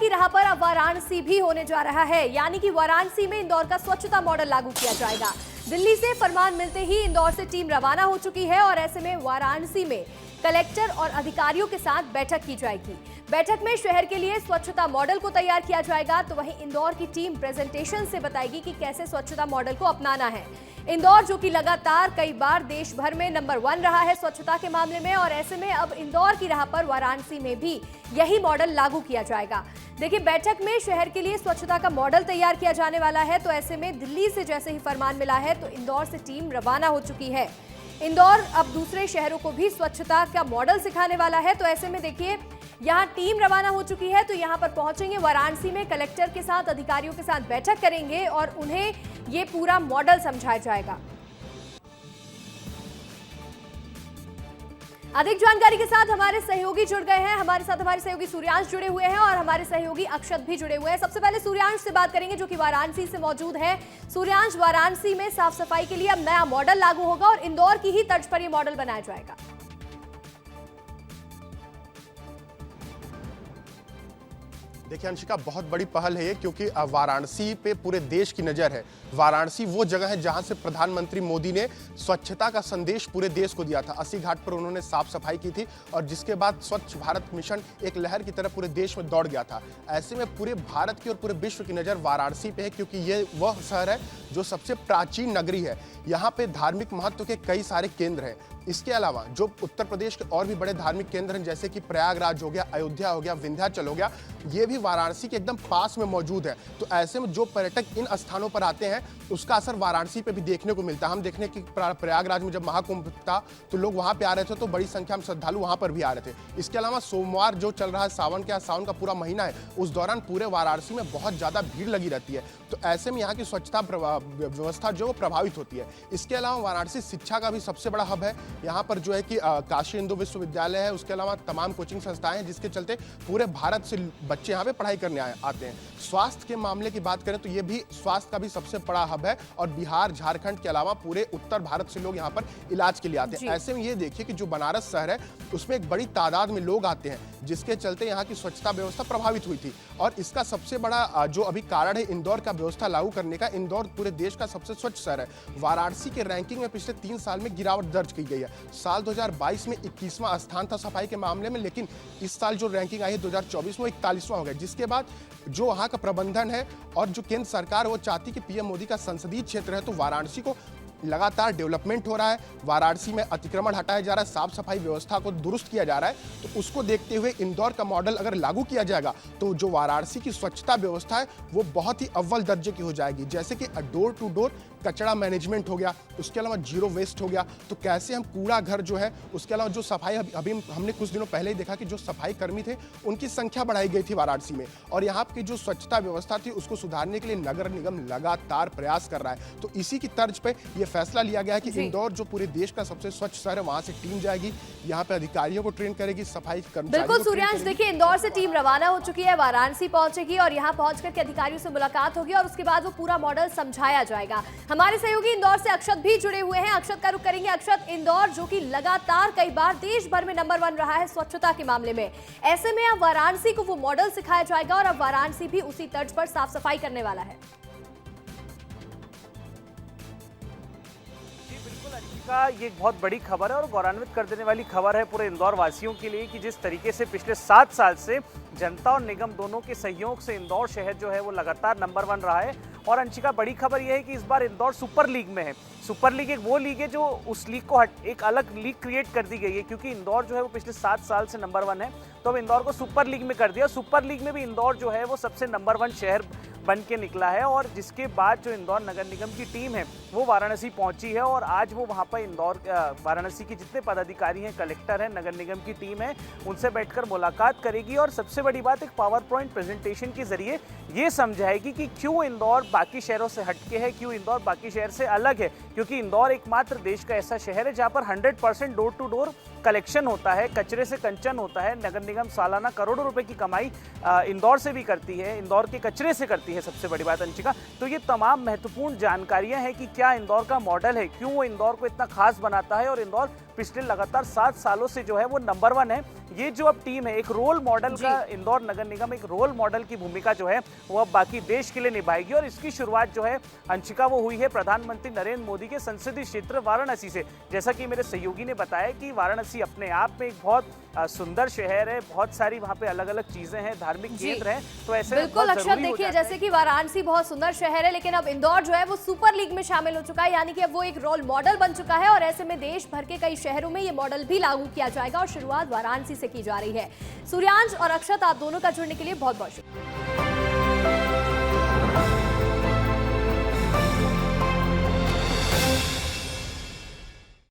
की राह पर अब वाराणसी भी होने जा रहा है, यानी कि वाराणसी में इंदौर का स्वच्छता मॉडल लागू किया जाएगा। दिल्ली से फरमान मिलते ही इंदौर से टीम रवाना हो चुकी है और ऐसे में वाराणसी में कलेक्टर और अधिकारियों के साथ बैठक की जाएगी। बैठक में शहर के लिए स्वच्छता मॉडल को तैयार किया जाएगा, तो वहीं इंदौर की टीम प्रेजेंटेशन से बताएगी कि कैसे स्वच्छता मॉडल को अपनाना है। इंदौर जो कि लगातार कई बार देश भर में नंबर 1 रहा है स्वच्छता के मामले में, और ऐसे में अब इंदौर की राह पर वाराणसी में भी यही मॉडल लागू किया जाएगा। देखिए, बैठक में शहर के लिए स्वच्छता का मॉडल तैयार किया जाने वाला है, तो ऐसे में दिल्ली से जैसे ही फरमान मिला है तो इंदौर से टीम रवाना हो चुकी है। इंदौर अब दूसरे शहरों को भी स्वच्छता का मॉडल सिखाने वाला है, तो ऐसे में देखिए यहाँ टीम रवाना हो चुकी है, तो यहाँ पर पहुंचेंगे वाराणसी में, कलेक्टर के साथ अधिकारियों के साथ बैठक करेंगे और उन्हें ये पूरा मॉडल समझाया जाएगा। अधिक जानकारी के साथ हमारे सहयोगी जुड़ गए हैं। हमारे साथ हमारे सहयोगी सूर्यांश जुड़े हुए हैं और हमारे सहयोगी अक्षत भी जुड़े हुए हैं। सबसे पहले सूर्यांश से बात करेंगे जो कि वाराणसी से मौजूद है। सूर्यांश, वाराणसी में साफ सफाई के लिए अब नया मॉडल लागू होगा और इंदौर की ही तर्ज पर यह मॉडल बनाया जाएगा। देखिए अंशिका, बहुत बड़ी पहल है ये, क्योंकि वाराणसी पे पूरे देश की नज़र है। वाराणसी वो जगह है जहां से प्रधानमंत्री मोदी ने स्वच्छता का संदेश पूरे देश को दिया था। 80 घाट पर उन्होंने साफ सफाई की थी और जिसके बाद स्वच्छ भारत मिशन एक लहर की तरह पूरे देश में दौड़ गया था। ऐसे में पूरे भारत की और पूरे विश्व की नज़र वाराणसी पे है, क्योंकि ये वह शहर है जो सबसे प्राचीन नगरी है। यहाँ पे धार्मिक महत्व के कई सारे केंद्र हैं। इसके अलावा जो उत्तर प्रदेश के और भी बड़े धार्मिक केंद्र हैं, जैसे कि प्रयागराज हो गया, अयोध्या हो गया, विंध्याचल हो गया, ये भी वाराणसी के एकदम पास में मौजूद है। तो ऐसे में जो पर्यटक इन स्थानों पर आते हैं उसका असर वाराणसी पे भी देखने को मिलता है। हम देखने की प्रयागराज में जब महाकुंभ था तो लोग वहां पे आ रहे थे, तो बड़ी संख्या में श्रद्धालु वहां पर भी आ रहे थे। इसके अलावा सोमवार जो चल रहा है, सावन का पूरा महीना है, उस दौरान पूरे वाराणसी में बहुत ज्यादा भीड़ लगी रहती है। तो ऐसे में यहाँ की स्वच्छता व्यवस्था जो प्रभावित होती है। इसके अलावा वाराणसी शिक्षा का भी सबसे बड़ा हब है। यहाँ पर जो है कि काशी हिंदू विश्वविद्यालय है, उसके अलावा तमाम कोचिंग संस्थाएं हैं, जिसके चलते पूरे भारत से बच्चे यहाँ पे पढ़ाई करने आते हैं। स्वास्थ्य के मामले की बात करें तो ये भी स्वास्थ्य का भी सबसे बड़ा हब है और बिहार, झारखंड के अलावा पूरे उत्तर भारत से लोग यहाँ पर इलाज के लिए आते हैं। ऐसे में ये देखिए कि जो बनारस शहर है उसमें एक बड़ी तादाद में लोग आते हैं, जिसके चलते यहाँ की स्वच्छता व्यवस्था प्रभावित हुई थी। और इसका सबसे बड़ा जो अभी कारण है इंदौर का व्यवस्था लागू करने का, इंदौर पूरे देश का सबसे स्वच्छ शहर है। वाराणसी के रैंकिंग में पिछले 3 साल में गिरावट दर्ज की गई है। साल 2022 में 21वां स्थान था सफाई के मामले में, लेकिन इस साल जो रैंकिंग आई है 2024 में 41वां हो गया। जिसके बाद जो वहाँ का प्रबंधन है और जो केंद्र सरकार वो चाहती कि पीएम मोदी का संसदीय क्षेत्र है, तो वाराणसी को लगातार डेवलपमेंट हो रहा है। वाराणसी में अतिक्रमण हटाया जा रहा है, साफ सफाई व्यवस्था को दुरुस्त किया जा रहा है। तो उसको देखते हुए इंदौर का मॉडल अगर लागू किया जाएगा तो जो वाराणसी की स्वच्छता व्यवस्था है वो बहुत ही अव्वल दर्जे की हो जाएगी। जैसे कि डोर टू डोर कचरा मैनेजमेंट हो गया, उसके अलावा जीरो वेस्ट हो गया। तो कैसे हम कूड़ा घर जो है, उसके अलावा जो सफाई, अभी हमने कुछ दिनों पहले ही देखा कि जो सफाई कर्मी थे उनकी संख्या बढ़ाई गई थी वाराणसी में, और यहाँ की जो स्वच्छता व्यवस्था थी उसको सुधारने के लिए नगर निगम लगातार प्रयास कर रहा है। तो इसी की तर्ज पे ये फैसला लिया गया है कि इंदौर जो पूरे देश का सबसे स्वच्छ शहर है, वहां से टीम जाएगी, यहाँ पे अधिकारियों को ट्रेन करेगी, सफाई कर्मचारियों बिल्कुल सूर्यांश, देखिए इंदौर से टीम रवाना हो चुकी है, वाराणसी पहुंचेगी और यहाँ पहुंच करके अधिकारियों से मुलाकात होगी और उसके बाद वो पूरा मॉडल समझाया जाएगा। हमारे सहयोगी इंदौर से अक्षत भी जुड़े हुए हैं। अक्षत का रुख करेंगे। अक्षत, इंदौर जो कि लगातार कई बार देश भर में नंबर 1 रहा है स्वच्छता के मामले में, ऐसे में अब वाराणसी को वो मॉडल सिखाया जाएगा और अब वाराणसी भी उसी तर्ज पर साफ सफाई करने वाला है। का ये एक बहुत बड़ी खबर है और गौरवान्वित कर देने वाली खबर है पूरे इंदौर वासियों के लिए कि जिस तरीके से पिछले 7 साल से जनता और निगम दोनों के सहयोग से इंदौर शहर जो है वो लगातार नंबर 1 रहा है। और अंशिका, बड़ी खबर यह है कि इस बार इंदौर सुपर लीग में है। सुपर लीग एक वो लीग है जो उस लीग को एक अलग लीग क्रिएट कर दी गई है, क्योंकि इंदौर जो है वो पिछले 7 साल से नंबर 1 है, तो अब इंदौर को सुपर लीग में कर दिया। सुपर लीग में भी इंदौर जो है वो सबसे नंबर 1 शहर बन के निकला है और जिसके बाद जो इंदौर नगर निगम की टीम है वो वाराणसी पहुंची है और आज वो वहां पर इंदौर वाराणसी के जितने पदाधिकारी हैं, कलेक्टर हैं, नगर निगम की टीम है, उनसे बैठकर मुलाकात करेगी और सबसे बड़ी बात एक पावर पॉइंट प्रेजेंटेशन के जरिए ये समझाएगी कि क्यों इंदौर बाकी शहरों से हटके है, क्यों इंदौर बाकी शहर से अलग है। क्योंकि इंदौर एकमात्र देश का ऐसा शहर है जहाँ पर 100% डोर टू डोर कलेक्शन होता है, कचरे से कंचन होता है। नगर निगम सालाना करोड़ों रुपए की कमाई इंदौर से भी करती है, इंदौर के कचरे से करती है, सबसे बड़ी बात अंशिका। तो ये तमाम महत्वपूर्ण जानकारियां हैं कि क्या इंदौर का मॉडल है, क्यों वो इंदौर को इतना खास बनाता है और इंदौर पिछले लगातार 7 सालों से जो है वो नंबर 1 है। ये जो अब टीम है, एक रोल मॉडल का, इंदौर नगर निगम एक रोल मॉडल की भूमिका जो है वो अब बाकी देश के लिए निभाएगी। और इसकी शुरुआत जो है अंशिका वो हुई है प्रधानमंत्री नरेंद्र मोदी के संसदीय क्षेत्र वाराणसी से। जैसा कि मेरे सहयोगी ने बताया कि वाराणसी अपने आप में एक बहुत सुंदर शहर है, बहुत सारी वहाँ पे अलग अलग चीजें हैं, धार्मिक केंद्र हैं, तो ऐसे बिल्कुल अक्षत, देखिए जैसे कि वाराणसी बहुत सुंदर शहर है, लेकिन अब इंदौर जो है वो सुपर लीग में शामिल हो चुका है, यानी कि अब वो एक रोल मॉडल बन चुका है। और ऐसे में देश भर के कई शहरों में ये मॉडल भी लागू किया जाएगा और शुरुआत वाराणसी से की जा रही है। सूर्यांश और अक्षत, आप दोनों का जुड़ने के लिए बहुत बहुत शुक्रिया।